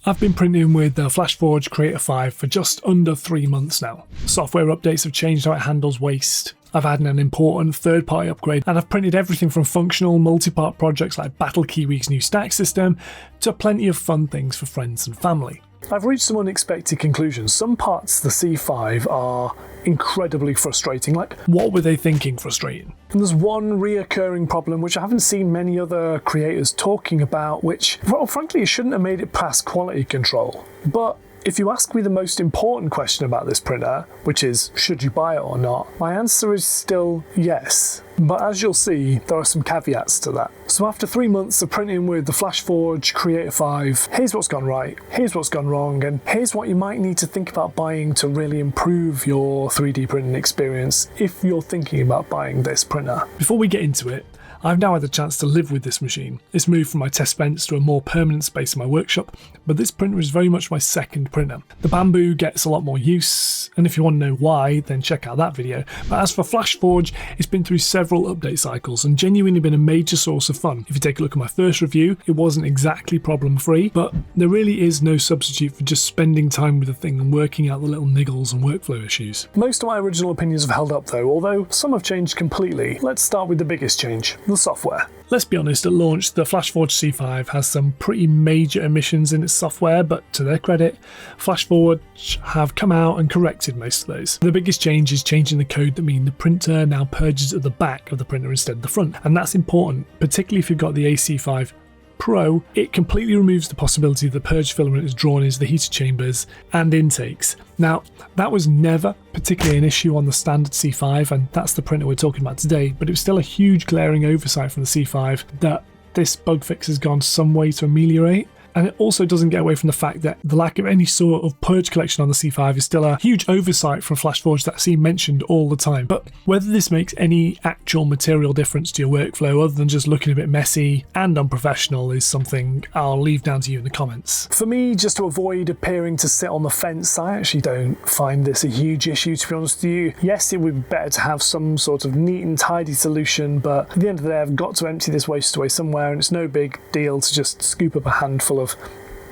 I've been printing with the FlashForge Creator 5 for just under 3 months now. Software updates have changed how it handles waste. I've had an important third-party upgrade, and I've printed everything from functional multi-part projects like Battle Kiwi's new stack system to plenty of fun things for friends and family. I've reached some unexpected conclusions. Some parts of the C5 are incredibly frustrating. Like, what were they thinking frustrating? And there's one reoccurring problem which I haven't seen many other creators talking about, which, well, frankly, shouldn't have made it past quality control. But if you ask me the most important question about this printer, which is, should you buy it or not? My answer is still yes. But as you'll see, there are some caveats to that. So after 3 months of printing with the FlashForge Creator 5, here's what's gone right, here's what's gone wrong, and here's what you might need to think about buying to really improve your 3D printing experience if you're thinking about buying this printer. Before we get into it, I've now had the chance to live with this machine. It's moved from my test bench to a more permanent space in my workshop, but this printer is very much my second printer. The Bamboo gets a lot more use, and if you want to know why, then check out that video. But as for FlashForge, it's been through several update cycles and genuinely been a major source of fun. If you take a look at my first review, it wasn't exactly problem-free, but there really is no substitute for just spending time with the thing and working out the little niggles and workflow issues. Most of my original opinions have held up though, although some have changed completely. Let's start with the biggest change. The software. Let's be honest, at launch, the FlashForge C5 has some pretty major omissions in its software, but to their credit, FlashForge have come out and corrected most of those. The biggest change is changing the code that means the printer now purges at the back of the printer instead of the front, and that's important, particularly if you've got the AC5 Pro. It completely removes the possibility that purge filament is drawn into the heater chambers and intakes. Now, that was never particularly an issue on the standard C5, and that's the printer we're talking about today, but it was still a huge glaring oversight from the C5 that this bug fix has gone some way to ameliorate. And it also doesn't get away from the fact that the lack of any sort of purge collection on the C5 is still a huge oversight from FlashForge that I see mentioned all the time. But whether this makes any actual material difference to your workflow other than just looking a bit messy and unprofessional is something I'll leave down to you in the comments. For me, just to avoid appearing to sit on the fence, I actually don't find this a huge issue, to be honest with you. Yes, it would be better to have some sort of neat and tidy solution, but at the end of the day, I've got to empty this waste away somewhere, and it's no big deal to just scoop up a handful of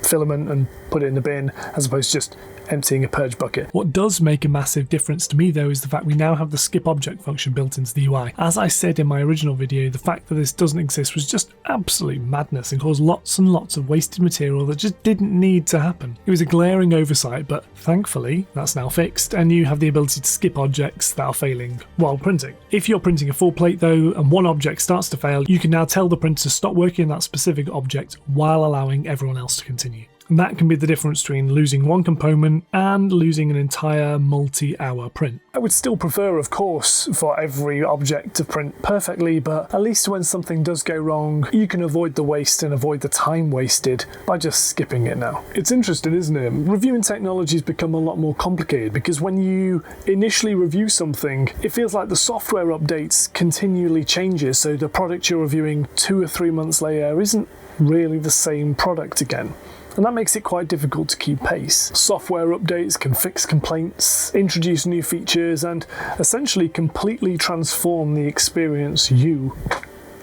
filament and put it in the bin as opposed to just emptying a purge bucket. What does make a massive difference to me though is the fact we now have the skip object function built into the UI. As I said in my original video, the fact that this doesn't exist was just absolute madness and caused lots and lots of wasted material that just didn't need to happen. It was a glaring oversight, but thankfully that's now fixed and you have the ability to skip objects that are failing while printing. If you're printing a full plate though and one object starts to fail, you can now tell the printer to stop working on that specific object while allowing everyone else to continue. And that can be the difference between losing one component and losing an entire multi-hour print. I would still prefer, of course, for every object to print perfectly, but at least when something does go wrong, you can avoid the waste and avoid the time wasted by just skipping it now. It's interesting, isn't it? Reviewing technology has become a lot more complicated because when you initially review something, it feels like the software updates continually changes, so the product you're reviewing 2 or 3 months later isn't really the same product again. And that makes it quite difficult to keep pace. Software updates can fix complaints, introduce new features, and essentially completely transform the experience you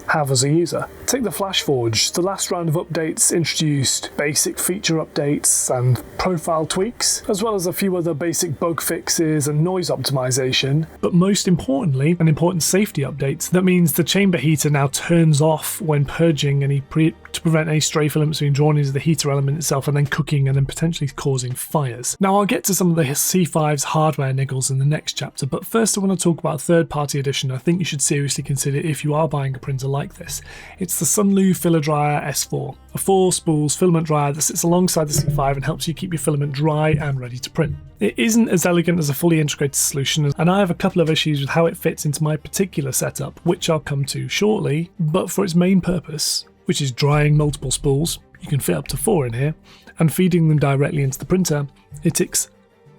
have as a user. Take the FlashForge. The last round of updates introduced basic feature updates and profile tweaks, as well as a few other basic bug fixes and noise optimization. But most importantly, an important safety update that means the chamber heater now turns off when purging to prevent any stray filaments being drawn into the heater element itself and then cooking and then potentially causing fires. Now I'll get to some of the C5's hardware niggles in the next chapter, but first I want to talk about a third-party edition I think you should seriously consider if you are buying a printer like this. It's the Sunlu Filler Dryer S4, a 4-spools filament dryer that sits alongside the C5 and helps you keep your filament dry and ready to print. It isn't as elegant as a fully integrated solution, and I have a couple of issues with how it fits into my particular setup, which I'll come to shortly, but for its main purpose, which is drying multiple spools, you can fit up to 4 in here, and feeding them directly into the printer, it ticks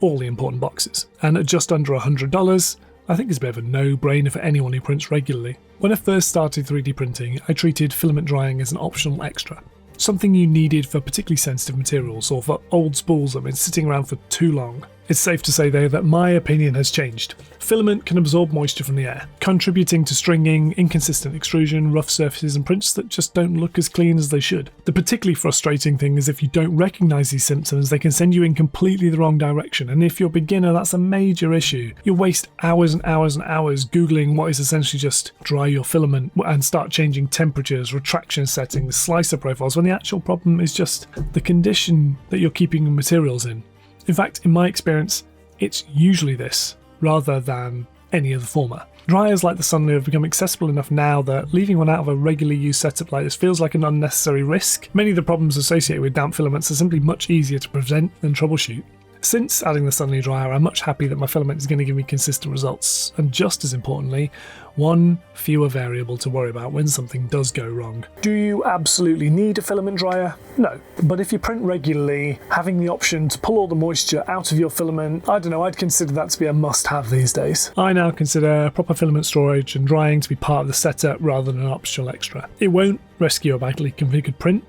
all the important boxes. And at just under $100, I think it's a bit of a no-brainer for anyone who prints regularly. When I first started 3D printing, I treated filament drying as an optional extra. Something you needed for particularly sensitive materials or for old spools that have been sitting around for too long. It's safe to say though that my opinion has changed. Filament can absorb moisture from the air, contributing to stringing, inconsistent extrusion, rough surfaces and prints that just don't look as clean as they should. The particularly frustrating thing is if you don't recognise these symptoms, they can send you in completely the wrong direction, and if you're a beginner, that's a major issue. You'll waste hours and hours and hours googling what is essentially just dry your filament and start changing temperatures, retraction settings, slicer profiles, when the actual problem is just the condition that you're keeping the materials in. In fact, in my experience, it's usually this, rather than any of the former. Dryers like the Sunny have become accessible enough now that leaving one out of a regularly used setup like this feels like an unnecessary risk. Many of the problems associated with damp filaments are simply much easier to prevent than troubleshoot. Since adding the Sunny dryer, I'm much happy that my filament is going to give me consistent results, and just as importantly, one fewer variable to worry about when something does go wrong. Do you absolutely need a filament dryer? No, but if you print regularly, having the option to pull all the moisture out of your filament, I don't know, I'd consider that to be a must-have these days. I now consider proper filament storage and drying to be part of the setup rather than an optional extra. It won't rescue a badly configured print,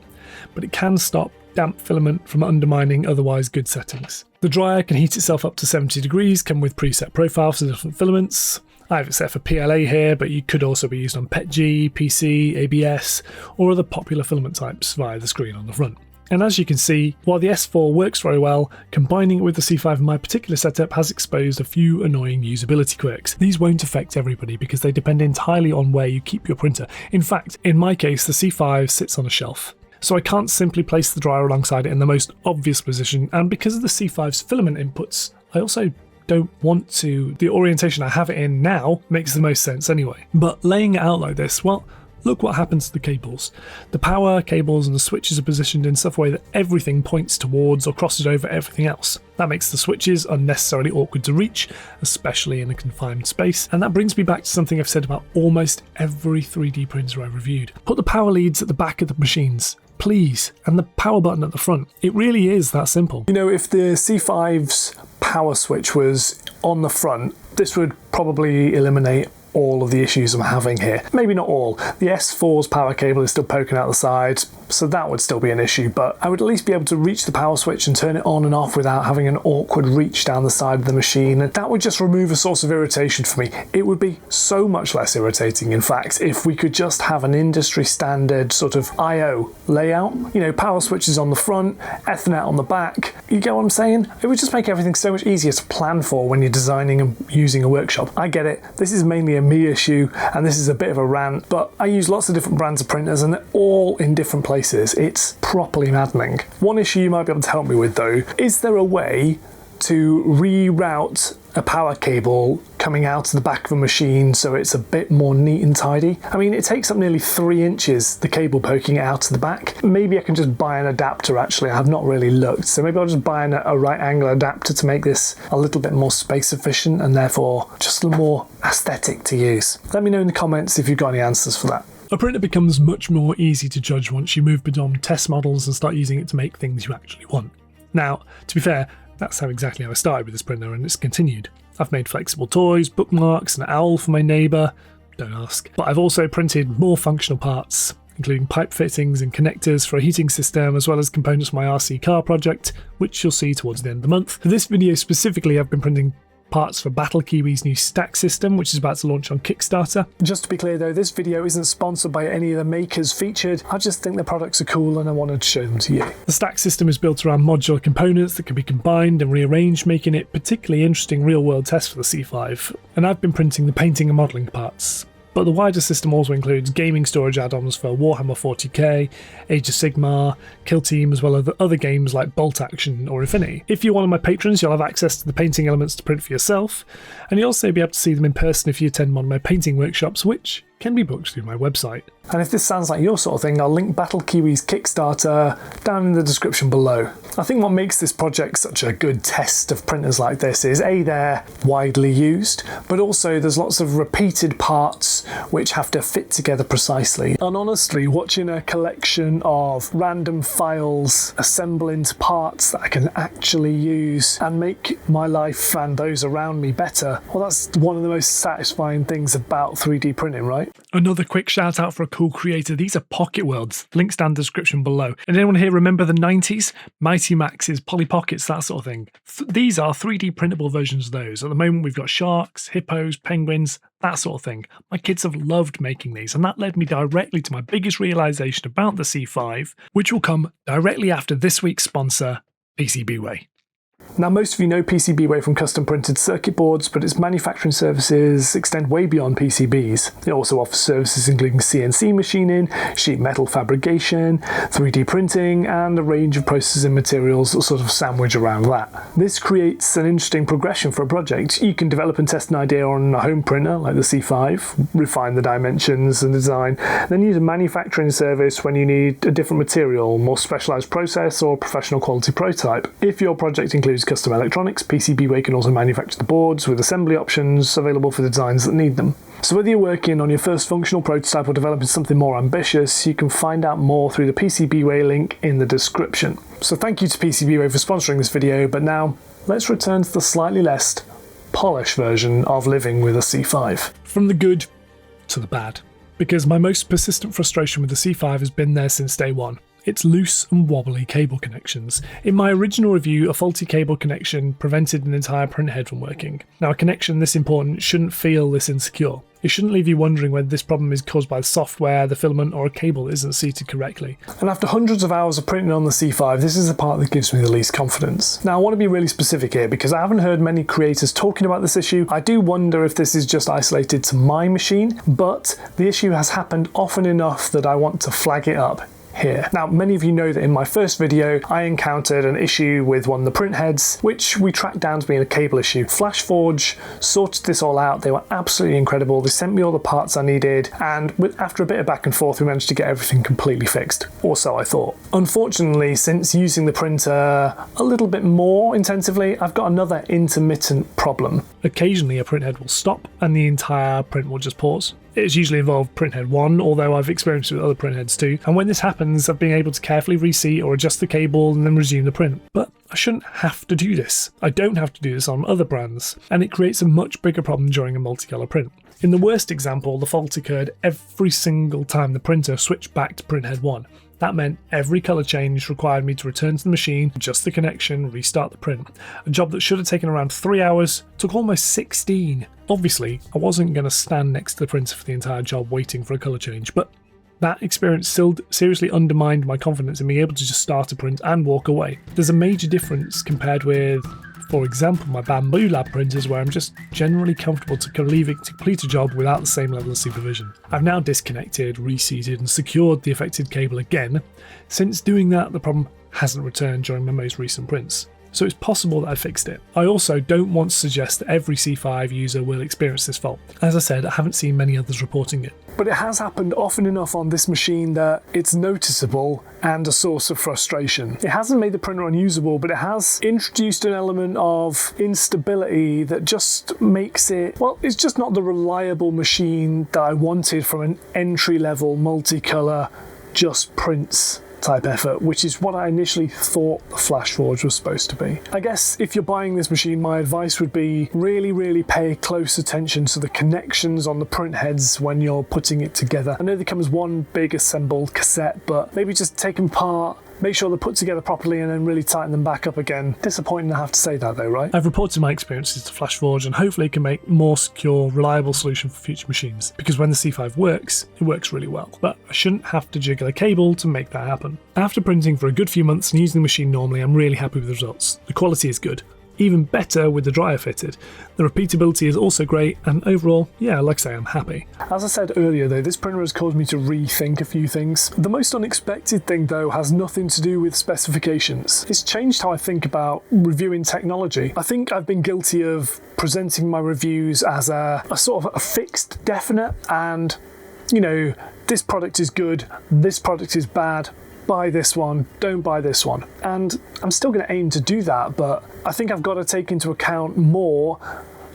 but it can stop damp filament from undermining otherwise good settings. The dryer can heat itself up to 70 degrees, come with preset profiles for different filaments. I have it set for PLA here, but you could also be used on PETG, PC, ABS, or other popular filament types via the screen on the front. And as you can see, while the S4 works very well, combining it with the C5 in my particular setup has exposed a few annoying usability quirks. These won't affect everybody because they depend entirely on where you keep your printer. In fact, in my case, the C5 sits on a shelf, so I can't simply place the dryer alongside it in the most obvious position, and because of the C5's filament inputs, I also don't want to. The orientation I have it in now makes the most sense anyway. But laying it out like this, well, look what happens to the cables. The power cables and the switches are positioned in such a way that everything points towards or crosses over everything else. That makes the switches unnecessarily awkward to reach, especially in a confined space. And that brings me back to something I've said about almost every 3D printer I've reviewed. Put the power leads at the back of the machines, please, and the power button at the front. It really is that simple. You know, if the C5's power switch was on the front, this would probably eliminate all of the issues I'm having here. Maybe not all. The S4's power cable is still poking out the side, so that would still be an issue, but I would at least be able to reach the power switch and turn it on and off without having an awkward reach down the side of the machine, and that would just remove a source of irritation for me. It would be so much less irritating, in fact, if we could just have an industry standard sort of I/O layout. You know, power switches on the front, Ethernet on the back. You get what I'm saying? It would just make everything so much easier to plan for when you're designing and using a workshop. I get it. This is mainly a me issue, and this is a bit of a rant, but I use lots of different brands of printers and they're all in different places. It's properly maddening. One issue you might be able to help me with though, is there a way to reroute a power cable coming out of the back of a machine so it's a bit more neat and tidy? I mean, it takes up nearly 3 inches, the cable poking out of the back. Maybe I can just buy an adapter actually. I have not really looked, so maybe I'll just buy a right angle adapter to make this a little bit more space efficient and therefore just a little more aesthetic to use. Let me know in the comments if you've got any answers for that. A printer becomes much more easy to judge once you move beyond test models and start using it to make things you actually want. Now, to be fair, that's how exactly I started with this printer, and it's continued. I've made flexible toys, bookmarks, an owl for my neighbour, don't ask. But I've also printed more functional parts, including pipe fittings and connectors for a heating system, as well as components for my RC car project, which you'll see towards the end of the month. For this video specifically, I've been printing parts for Battle Kiwi's new stack system, which is about to launch on Kickstarter. Just to be clear though, this video isn't sponsored by any of the makers featured. I just think their products are cool and I wanted to show them to you. The stack system is built around modular components that can be combined and rearranged, making it particularly interesting real-world tests for the C5. And I've been printing the painting and modelling parts. But the wider system also includes gaming storage add-ons for Warhammer 40k, Age of Sigmar, Kill Team, as well as other games like Bolt Action or Infinity. If you're one of my patrons, you'll have access to the painting elements to print for yourself, and you'll also be able to see them in person if you attend one of my painting workshops, which can be booked through my website. And if this sounds like your sort of thing, I'll link Battle Kiwi's Kickstarter down in the description below. I think what makes this project such a good test of printers like this is A, they're widely used, but also there's lots of repeated parts which have to fit together precisely. And honestly, watching a collection of random files assemble into parts that I can actually use and make my life and those around me better, well, that's one of the most satisfying things about 3D printing, right? right? Another quick shout out for a cool creator. These are Pocket Worlds. Links down in the description below. And anyone here remember the 90s? Mighty Maxes, Polly Pockets, that sort of thing. These are 3D printable versions of those. At the moment, we've got sharks, hippos, penguins, that sort of thing. My kids have loved making these, and that led me directly to my biggest realization about the C5, which will come directly after this week's sponsor, PCBWay. Now, most of you know PCBWay from custom printed circuit boards, but its manufacturing services extend way beyond PCBs. It also offers services including CNC machining, sheet metal fabrication, 3D printing, and a range of processing materials that sort of sandwich around that. This creates an interesting progression for a project. You can develop and test an idea on a home printer like the C5, refine the dimensions and design, then use a manufacturing service when you need a different material, more specialized process, or professional quality prototype. If your project includes custom electronics, PCBWay can also manufacture the boards with assembly options available for the designs that need them. So whether you're working on your first functional prototype or developing something more ambitious, you can find out more through the PCBWay link in the description. So thank you to PCBWay for sponsoring this video, but now let's return to the slightly less polished version of living with a C5. From the good to the bad, because my most persistent frustration with the C5 has been there since day one. It's loose and wobbly cable connections. In my original review, a faulty cable connection prevented an entire printhead from working. Now, a connection this important shouldn't feel this insecure. It shouldn't leave you wondering whether this problem is caused by the software, the filament, or a cable that isn't seated correctly. And after hundreds of hours of printing on the C5, this is the part that gives me the least confidence. Now, I want to be really specific here because I haven't heard many creators talking about this issue. I do wonder if this is just isolated to my machine, but the issue has happened often enough that I want to flag it up here. Now, many of you know that in my first video, I encountered an issue with one of the print heads, which we tracked down to being a cable issue. FlashForge sorted this all out. They were absolutely incredible. They sent me all the parts I needed, and after a bit of back and forth, we managed to get everything completely fixed. Or so I thought. Unfortunately, since using the printer a little bit more intensively, I've got another intermittent problem. Occasionally, a print head will stop and the entire print will just pause. It's usually involved printhead 1, although I've experienced it with other printheads too. And when this happens, I've been able to carefully reseat or adjust the cable and then resume the print. But I shouldn't have to do this. I don't have to do this on other brands, and it creates a much bigger problem during a multicolour print. In the worst example, the fault occurred every single time the printer switched back to printhead 1. That meant every colour change required me to return to the machine, adjust the connection, restart the print. A job that should have taken around 3 hours took almost 16. Obviously, I wasn't going to stand next to the printer for the entire job waiting for a colour change, but that experience still seriously undermined my confidence in being able to just start a print and walk away. There's a major difference compared with, for example, my Bamboo Lab printers, where I'm just generally comfortable to complete a job without the same level of supervision. I've now disconnected, reseated and secured the affected cable again. Since doing that, the problem hasn't returned during my most recent prints. So it's possible that I fixed it. I also don't want to suggest that every C5 user will experience this fault. As I said, I haven't seen many others reporting it. But it has happened often enough on this machine that it's noticeable and a source of frustration. It hasn't made the printer unusable, but it has introduced an element of instability that just makes it, well, it's just not the reliable machine that I wanted from an entry-level multicolour just prints type effort, which is what I initially thought the FlashForge was supposed to be. I guess if you're buying this machine, my advice would be really pay close attention to the connections on the print heads when you're putting it together. I know they come as one big assembled cassette, but maybe just take them apart, make sure they're put together properly and then really tighten them back up again. Disappointing to have to say that though, right? I've reported my experiences to FlashForge and hopefully it can make a more secure, reliable solution for future machines, because when the C5 works, it works really well. But I shouldn't have to jiggle a cable to make that happen. After printing for a good few months and using the machine normally, I'm really happy with the results. The quality is good. Even better with the dryer fitted. The repeatability is also great, and overall, yeah, like I say, I'm happy. As I said earlier though, this printer has caused me to rethink a few things. The most unexpected thing though has nothing to do with specifications. It's changed how I think about reviewing technology. I think I've been guilty of presenting my reviews as a sort of a fixed definite, and you know, this product is good, this product is bad, buy this one, don't buy this one. And I'm still going to aim to do that, but I think I've got to take into account more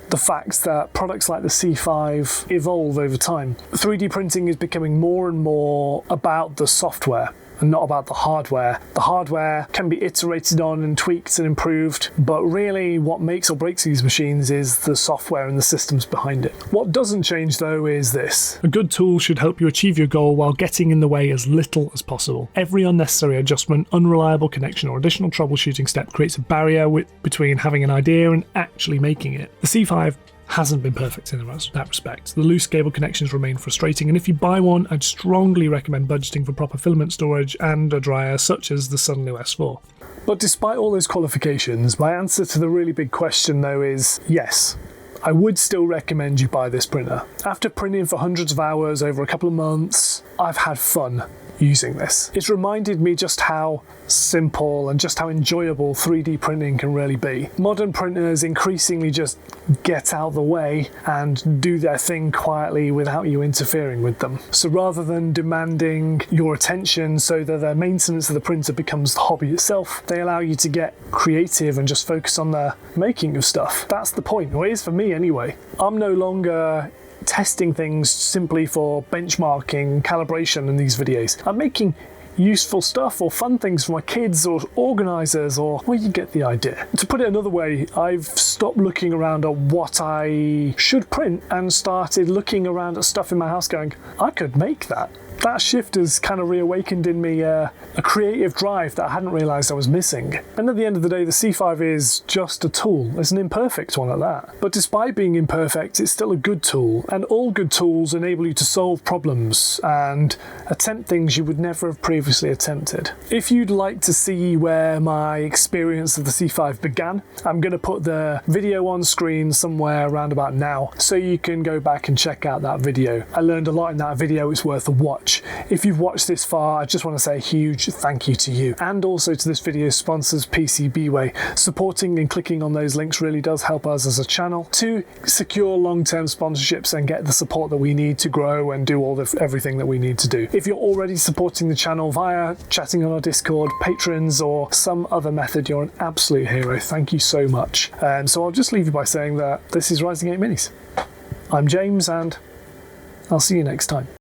the fact that products like the C5 evolve over time. 3D printing is becoming more and more about the software. and not about the hardware. The hardware can be iterated on and tweaked and improved, but really what makes or breaks these machines is the software and the systems behind it. What doesn't change though is this. A good tool should help you achieve your goal while getting in the way as little as possible. Every unnecessary adjustment, unreliable connection, or additional troubleshooting step creates a barrier between having an idea and actually making it. The C5 hasn't been perfect in that respect. The loose cable connections remain frustrating, and if you buy one, I'd strongly recommend budgeting for proper filament storage and a dryer such as the Sunlu S4. But despite all those qualifications, my answer to the really big question though is yes. I would still recommend you buy this printer. After printing for hundreds of hours over a couple of months, I've had fun using this. It's reminded me just how simple and just how enjoyable 3D printing can really be. Modern printers increasingly just get out of the way and do their thing quietly without you interfering with them. So rather than demanding your attention so that the maintenance of the printer becomes the hobby itself, they allow you to get creative and just focus on the making of stuff. That's the point, or it is for me anyway. I'm no longer testing things simply for benchmarking, calibration in these videos. I'm making useful stuff or fun things for my kids or organisers, or well, you get the idea. To put it another way, I've stopped looking around at what I should print and started looking around at stuff in my house going, I could make that. That shift has kind of reawakened in me a creative drive that I hadn't realised I was missing. And at the end of the day, the C5 is just a tool. It's an imperfect one at that. But despite being imperfect, it's still a good tool. And all good tools enable you to solve problems and attempt things you would never have previously attempted. If you'd like to see where my experience of the C5 began, I'm going to put the video on screen somewhere around about now, so you can go back and check out that video. I learned a lot in that video. It's worth a watch. If you've watched this far, I just want to say a huge thank you to you, and also to this video's sponsors, PCBWay. Supporting and clicking on those links really does help us as a channel to secure long-term sponsorships and get the support that we need to grow and do everything that we need to do. If you're already supporting the channel via chatting on our Discord, patrons, or some other method, you're an absolute hero. Thank you so much. So I'll just leave you by saying that this is RisingApe Minis. I'm James, and I'll see you next time.